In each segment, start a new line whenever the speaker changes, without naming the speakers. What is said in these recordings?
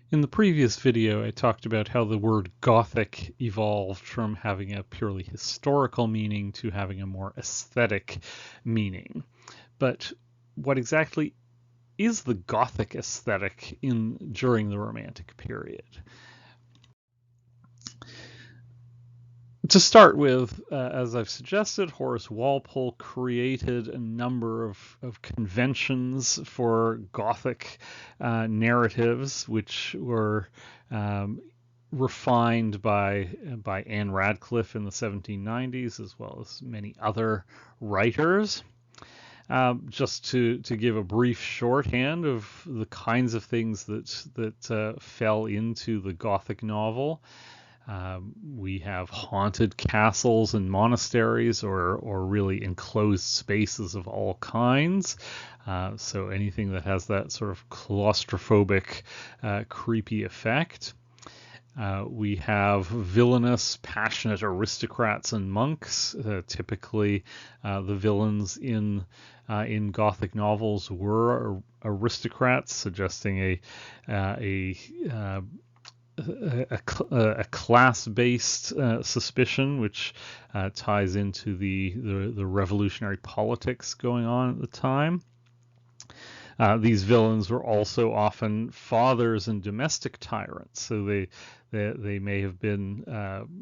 In the previous video, I talked about how the word Gothic evolved from having a purely historical meaning to having a more aesthetic meaning. But what exactly is the Gothic aesthetic during the Romantic period? To start with, as I've suggested, Horace Walpole created a number of conventions for Gothic narratives, which were refined by Anne Radcliffe in the 1790s, as well as many other writers. Just to give a brief shorthand of the kinds of things that fell into the Gothic novel. We have haunted castles and monasteries, or really enclosed spaces of all kinds. So anything that has that sort of claustrophobic, creepy effect. We have villainous, passionate aristocrats and monks. Typically, the villains in Gothic novels were aristocrats, suggesting a class-based suspicion, which ties into the revolutionary politics going on at the time. These villains were also often fathers and domestic tyrants, so they may have been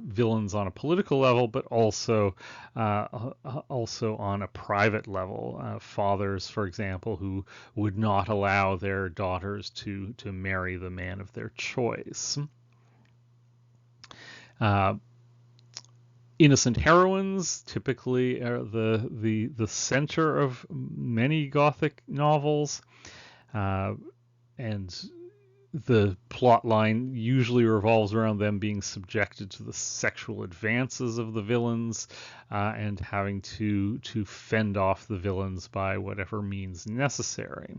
villains on a political level, but also on a private level. Fathers, for example, who would not allow their daughters to marry the man of their choice. Innocent heroines typically are the center of many Gothic novels, and the plot line usually revolves around them being subjected to the sexual advances of the villains, and having to fend off the villains by whatever means necessary.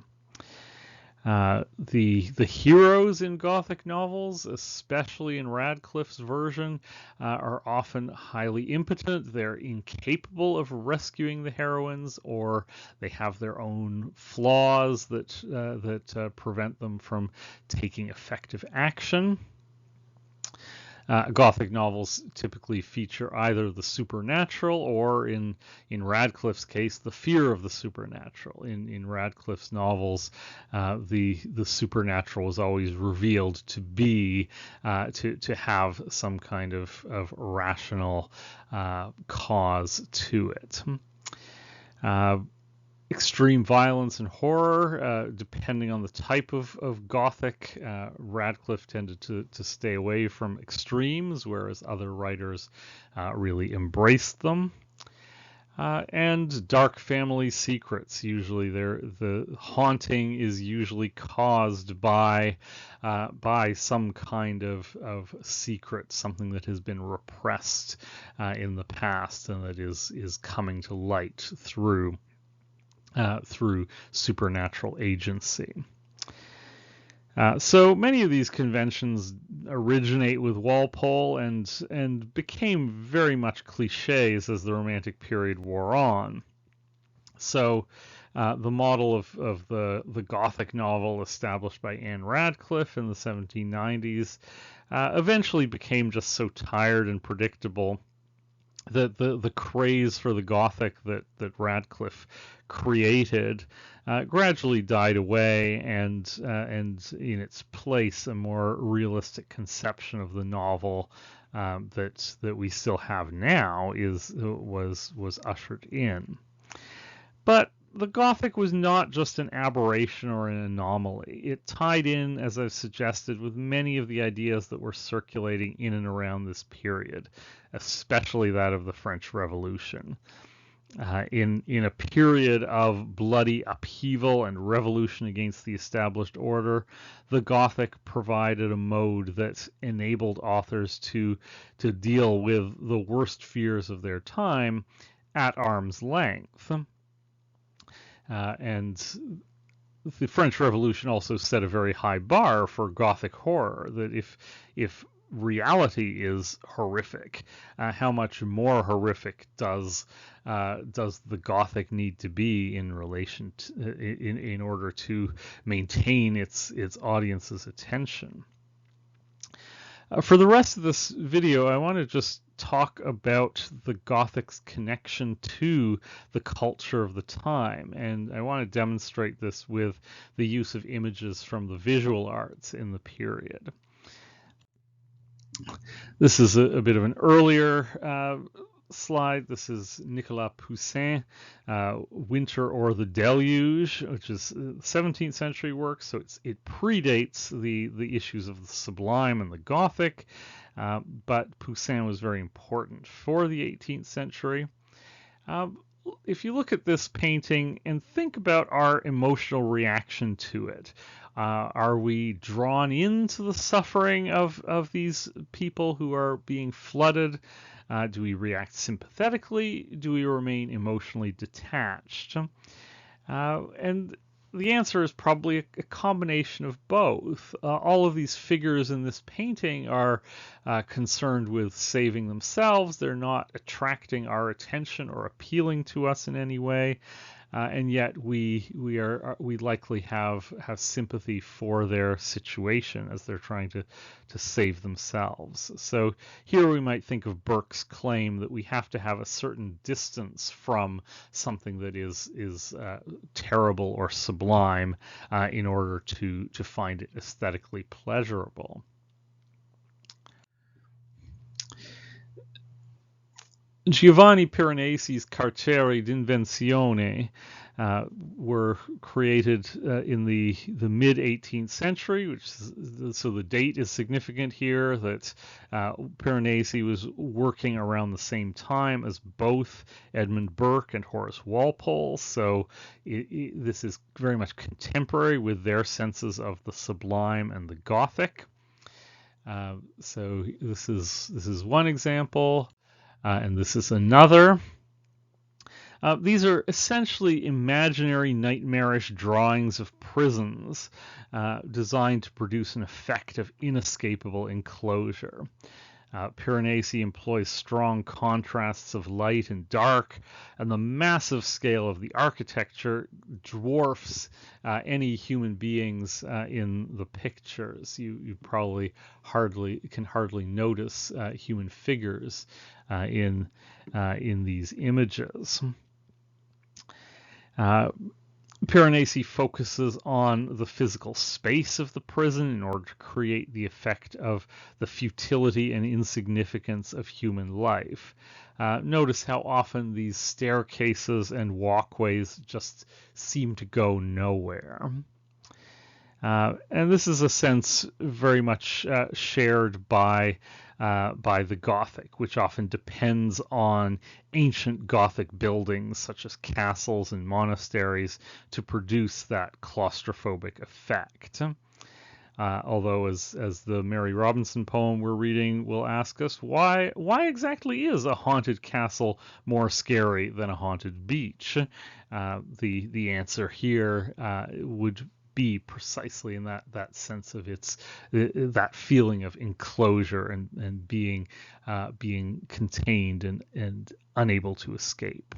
The heroes in Gothic novels, especially in Radcliffe's version, are often highly impotent. They're incapable of rescuing the heroines, or they have their own flaws that prevent them from taking effective action. Gothic novels typically feature either the supernatural or, in Radcliffe's case, the fear of the supernatural. In Radcliffe's novels, the supernatural is always revealed to be to have some kind of rational cause to it. Extreme violence and horror, depending on the type of Gothic. Radcliffe tended to stay away from extremes, whereas other writers really embraced them. And dark family secrets. Usually, the haunting is usually caused by some kind of secret, something that has been repressed in the past and that is coming to light through supernatural agency. So many of these conventions originate with Walpole and became very much cliches as the Romantic period wore on. So the model of the Gothic novel established by Anne Radcliffe in the 1790s eventually became just so tired and predictable that the craze for the Gothic that Radcliffe created gradually died away, and in its place, a more realistic conception of the novel that we still have now was ushered in. But the Gothic was not just an aberration or an anomaly. It tied in, as I've suggested, with many of the ideas that were circulating in and around this period, especially that of the French Revolution. In a period of bloody upheaval and revolution against the established order, the Gothic provided a mode that enabled authors to deal with the worst fears of their time at arm's length. And the French Revolution also set a very high bar for Gothic horror, that if reality is horrific, how much more horrific does the Gothic need to be in relation to, in order to maintain its audience's attention? For the rest of this video, I want to just talk about the Gothic's connection to the culture of the time, and I want to demonstrate this with the use of images from the visual arts in the period. This is a bit of an earlier slide. This is Nicolas Hussein, Winter or the Deluge, which is 17th century work, so it predates the issues of the Sublime and the Gothic, but Poussin was very important for the 18th century. If you look at this painting and think about our emotional reaction to it, are we drawn into the suffering of these people who are being flooded? Do we react sympathetically? Do we remain emotionally detached? And the answer is probably a combination of both. All of these figures in this painting are concerned with saving themselves. They're not attracting our attention or appealing to us in any way. And yet we likely have sympathy for their situation as they're trying to save themselves. So here we might think of Burke's claim that we have to have a certain distance from something that is terrible or sublime in order to find it aesthetically pleasurable. Giovanni Piranesi's Carceri d'Invenzione were created in the mid 18th century, which is, so the date is significant here. That Piranesi was working around the same time as both Edmund Burke and Horace Walpole, so this is very much contemporary with their senses of the sublime and the Gothic. So this is one example. And this is another. These are essentially imaginary, nightmarish drawings of prisons designed to produce an effect of inescapable enclosure. Piranesi employs strong contrasts of light and dark, and the massive scale of the architecture dwarfs any human beings in the pictures. You probably can hardly notice human figures in these images. Piranesi focuses on the physical space of the prison in order to create the effect of the futility and insignificance of human life. Notice how often these staircases and walkways just seem to go nowhere. And this is a sense very much shared by the Gothic, which often depends on ancient Gothic buildings such as castles and monasteries to produce that claustrophobic effect. Although, as the Mary Robinson poem we're reading will ask us, why exactly is a haunted castle more scary than a haunted beach? The answer here would be precisely in that sense of that feeling of enclosure and being contained and unable to escape.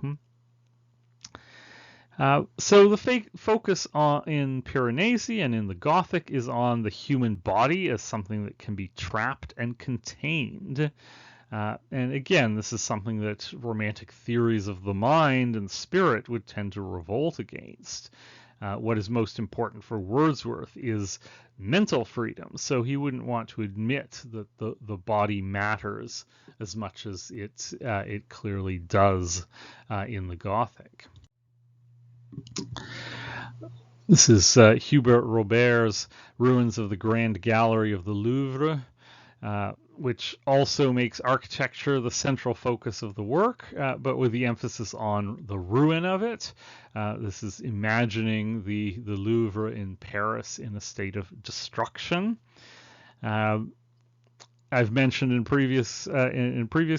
So the focus in Piranesi and in the Gothic is on the human body as something that can be trapped and contained. And again, this is something that romantic theories of the mind and spirit would tend to revolt against. What is most important for Wordsworth is mental freedom, so he wouldn't want to admit that the body matters as much as it clearly does in the Gothic. This is Hubert Robert's Ruins of the Grand Gallery of the Louvre, which also makes architecture the central focus of the work, but with the emphasis on the ruin of it. This is imagining the Louvre in Paris in a state of destruction. I've mentioned in previous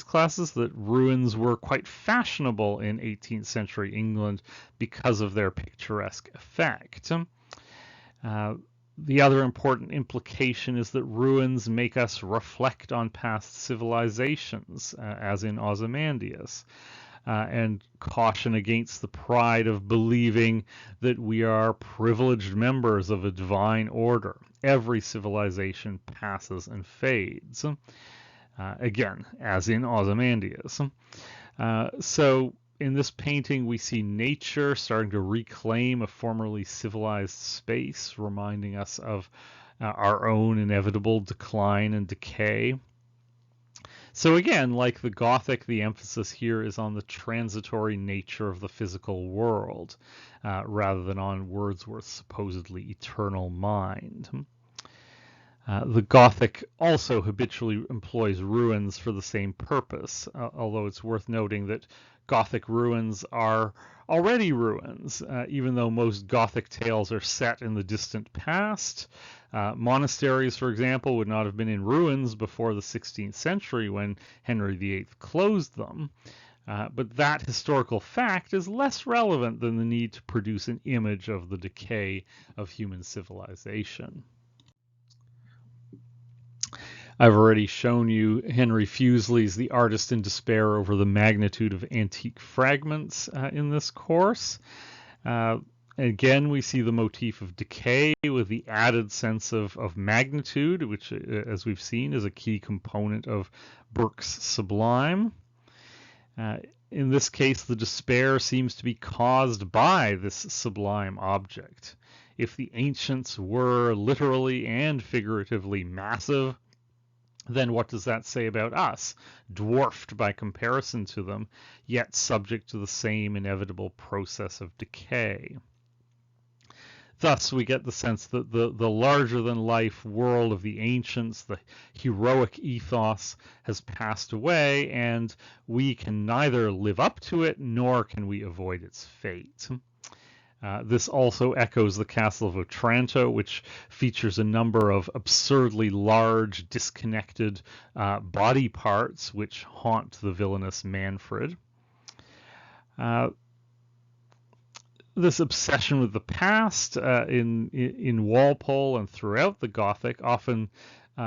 classes that ruins were quite fashionable in 18th century England because of their picturesque effect. The other important implication is that ruins make us reflect on past civilizations, as in Ozymandias, and caution against the pride of believing that we are privileged members of a divine order, every civilization passes and fades. Again, as in Ozymandias. So in this painting, we see nature starting to reclaim a formerly civilized space, reminding us of our own inevitable decline and decay. So again, like the Gothic, the emphasis here is on the transitory nature of the physical world, rather than on Wordsworth's supposedly eternal mind. The Gothic also habitually employs ruins for the same purpose, although it's worth noting that Gothic ruins are already ruins, even though most Gothic tales are set in the distant past. Monasteries, for example, would not have been in ruins before the 16th century when Henry VIII closed them. But that historical fact is less relevant than the need to produce an image of the decay of human civilization. I've already shown you Henry Fuseli's The Artist in Despair over the magnitude of antique fragments in this course. Again, we see the motif of decay with the added sense of magnitude, which, as we've seen, is a key component of Burke's Sublime. In this case, the despair seems to be caused by this sublime object. If the ancients were literally and figuratively massive, then what does that say about us, dwarfed by comparison to them, yet subject to the same inevitable process of decay? Thus, we get the sense that the larger-than-life world of the ancients, the heroic ethos, has passed away, and we can neither live up to it, nor can we avoid its fate. This also echoes the Castle of Otranto, which features a number of absurdly large, disconnected body parts which haunt the villainous Manfred. This obsession with the past in Walpole and throughout the Gothic often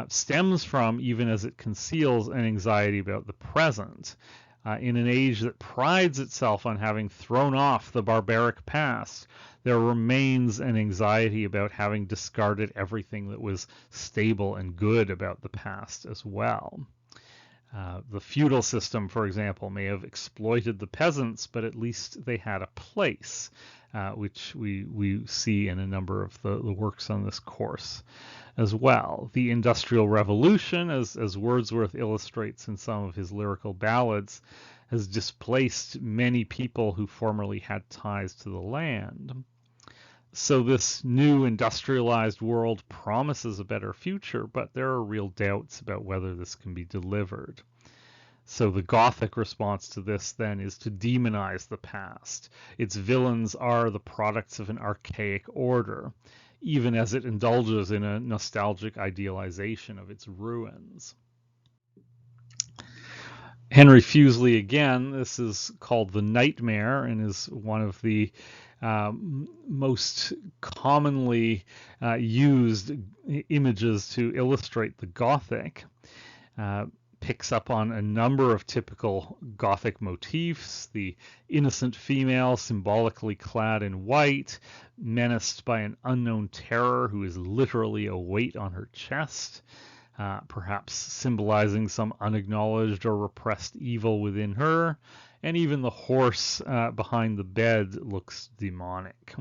stems from, even as it conceals, an anxiety about the present. In an age that prides itself on having thrown off the barbaric past, there remains an anxiety about having discarded everything that was stable and good about the past as well. The feudal system, for example, may have exploited the peasants, but at least they had a place, which we see in a number of the works on this course as well. The Industrial Revolution, as Wordsworth illustrates in some of his lyrical ballads, has displaced many people who formerly had ties to the land. So this new industrialized world promises a better future, but there are real doubts about whether this can be delivered. So the Gothic response to this then is to demonize the past. Its villains are the products of an archaic order, even as it indulges in a nostalgic idealization of its ruins. Henry Fuseli, again, this is called The Nightmare and is one of the most commonly used images to illustrate the Gothic. Picks up on a number of typical Gothic motifs: the innocent female symbolically clad in white, menaced by an unknown terror who is literally a weight on her chest, perhaps symbolizing some unacknowledged or repressed evil within her, and even the horse behind the bed looks demonic.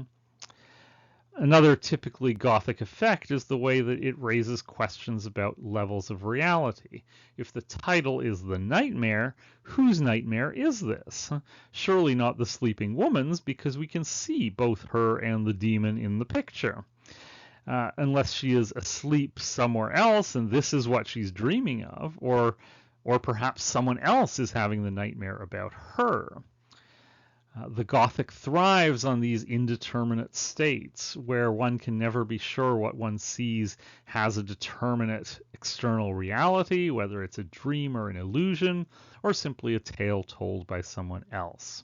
Another typically Gothic effect is the way that it raises questions about levels of reality. If the title is The Nightmare, whose nightmare is this? Surely not the sleeping woman's, because we can see both her and the demon in the picture. Unless she is asleep somewhere else and this is what she's dreaming of, or perhaps someone else is having the nightmare about her. The Gothic thrives on these indeterminate states where one can never be sure what one sees has a determinate external reality, whether it's a dream or an illusion, or simply a tale told by someone else.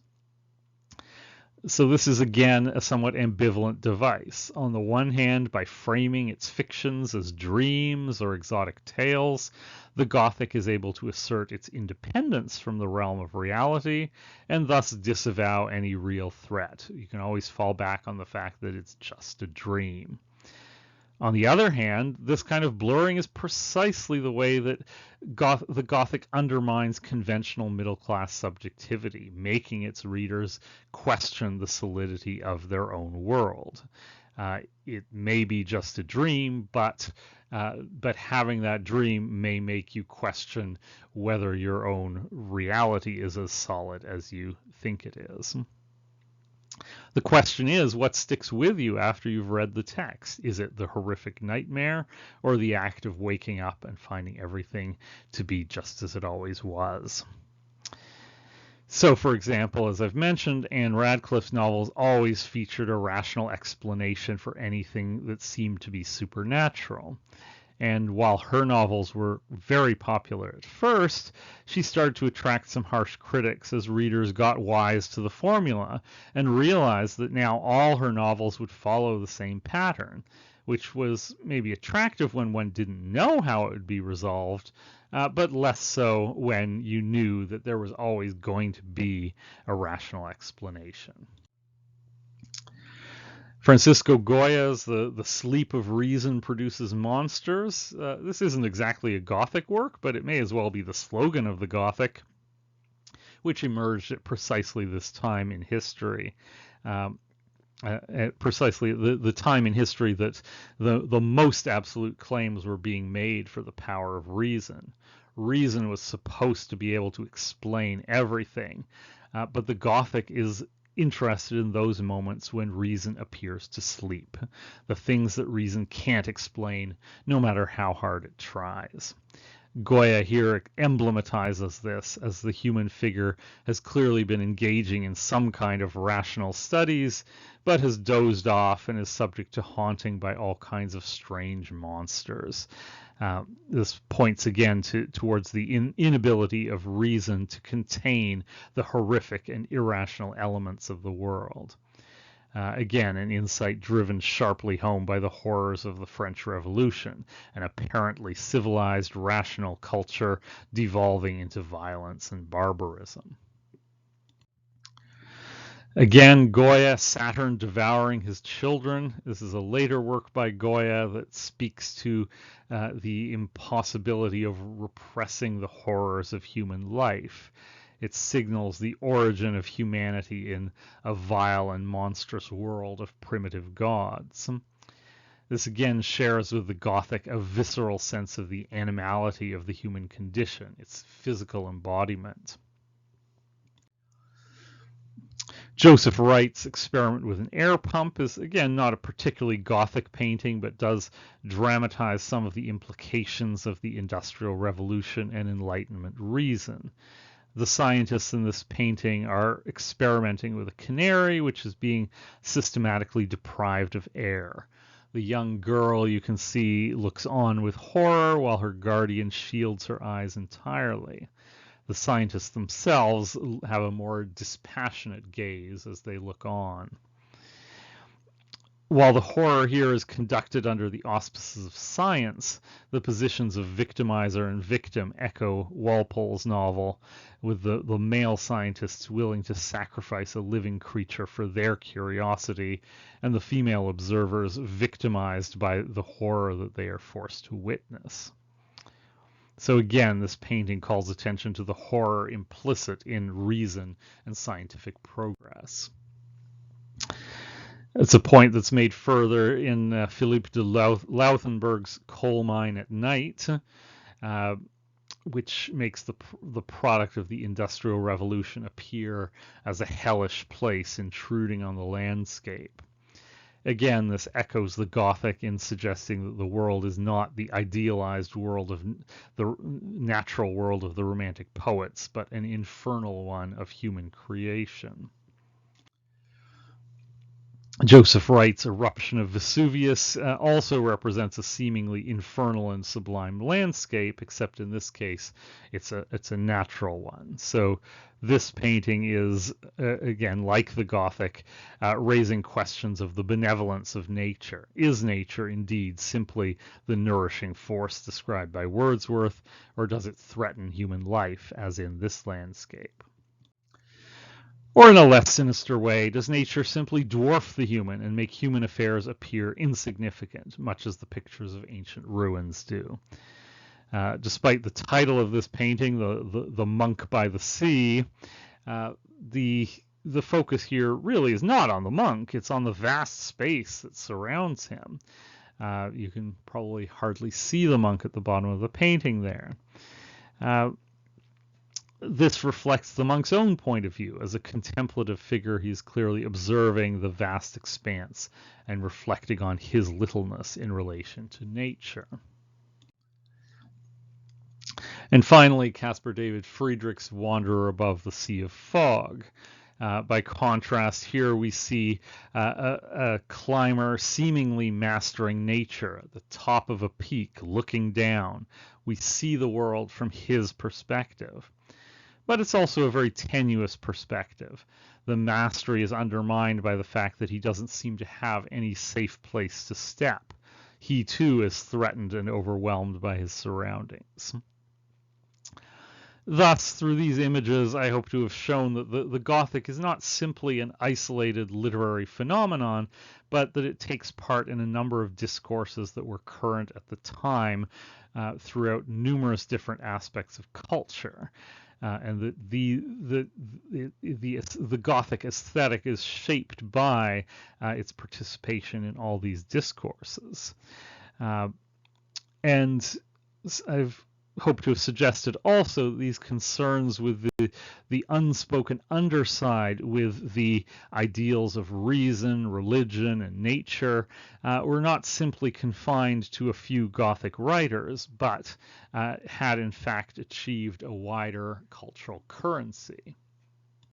So this is, again, a somewhat ambivalent device. On the one hand, by framing its fictions as dreams or exotic tales, the Gothic is able to assert its independence from the realm of reality and thus disavow any real threat. You can always fall back on the fact that it's just a dream. On the other hand, this kind of blurring is precisely the way that the Gothic undermines conventional middle-class subjectivity, making its readers question the solidity of their own world. It may be just a dream, but having that dream may make you question whether your own reality is as solid as you think it is. The question is, what sticks with you after you've read the text? Is it the horrific nightmare or the act of waking up and finding everything to be just as it always was? So, for example, as I've mentioned, Anne Radcliffe's novels always featured a rational explanation for anything that seemed to be supernatural. And while her novels were very popular at first, she started to attract some harsh critics as readers got wise to the formula and realized that now all her novels would follow the same pattern, which was maybe attractive when one didn't know how it would be resolved, but less so when you knew that there was always going to be a rational explanation. Francisco Goya's The Sleep of Reason Produces Monsters. This isn't exactly a Gothic work, but it may as well be the slogan of the Gothic, which emerged at precisely this time in history. At precisely the time in history that the most absolute claims were being made for the power of reason. Reason was supposed to be able to explain everything, but the Gothic is interested in those moments when reason appears to sleep, the things that reason can't explain, no matter how hard it tries. Goya here emblematizes this, as the human figure has clearly been engaging in some kind of rational studies, but has dozed off and is subject to haunting by all kinds of strange monsters. This points again towards the inability of reason to contain the horrific and irrational elements of the world. Again, an insight driven sharply home by the horrors of the French Revolution, an apparently civilized, rational culture devolving into violence and barbarism. Again, Goya, Saturn devouring his children. This is a later work by Goya that speaks to the impossibility of repressing the horrors of human life. It signals the origin of humanity in a vile and monstrous world of primitive gods. This again shares with the Gothic a visceral sense of the animality of the human condition, its physical embodiment. Joseph Wright's Experiment with an Air Pump is, again, not a particularly Gothic painting, but does dramatize some of the implications of the Industrial Revolution and Enlightenment reason. The scientists in this painting are experimenting with a canary, which is being systematically deprived of air. The young girl, you can see, looks on with horror while her guardian shields her eyes entirely. The scientists themselves have a more dispassionate gaze as they look on. While the horror here is conducted under the auspices of science, the positions of victimizer and victim echo Walpole's novel, with the male scientists willing to sacrifice a living creature for their curiosity, and the female observers victimized by the horror that they are forced to witness. So again, this painting calls attention to the horror implicit in reason and scientific progress. It's a point that's made further in Philippe de Lauthenberg's Coal Mine at Night, which makes the product of the Industrial Revolution appear as a hellish place intruding on the landscape. Again, this echoes the Gothic in suggesting that the world is not the idealized world of the natural world of the Romantic poets, but an infernal one of human creation. Joseph Wright's Eruption of Vesuvius also represents a seemingly infernal and sublime landscape, except in this case, it's a natural one. So this painting is, again, like the Gothic, raising questions of the benevolence of nature. Is nature indeed simply the nourishing force described by Wordsworth, or does it threaten human life, as in this landscape? Or in a less sinister way, does nature simply dwarf the human and make human affairs appear insignificant, much as the pictures of ancient ruins do? Despite the title of this painting, the Monk by the Sea, the focus here really is not on the monk, it's on the vast space that surrounds him. You can probably hardly see the monk at the bottom of the painting there. This reflects the monk's own point of view. As a contemplative figure, he's clearly observing the vast expanse and reflecting on his littleness in relation to nature. And finally, Caspar David Friedrich's Wanderer Above the Sea of Fog. By contrast, here we see a climber seemingly mastering nature at the top of a peak, looking down. We see the world from his perspective. But it's also a very tenuous perspective. The mastery is undermined by the fact that he doesn't seem to have any safe place to step. He too is threatened and overwhelmed by his surroundings. Thus, through these images, I hope to have shown that the Gothic is not simply an isolated literary phenomenon, but that it takes part in a number of discourses that were current at the time throughout numerous different aspects of culture. And that the Gothic aesthetic is shaped by its participation in all these discourses. And I've hoped to have suggested also these concerns with the unspoken underside with the ideals of reason, religion, and nature were not simply confined to a few Gothic writers, but had in fact achieved a wider cultural currency.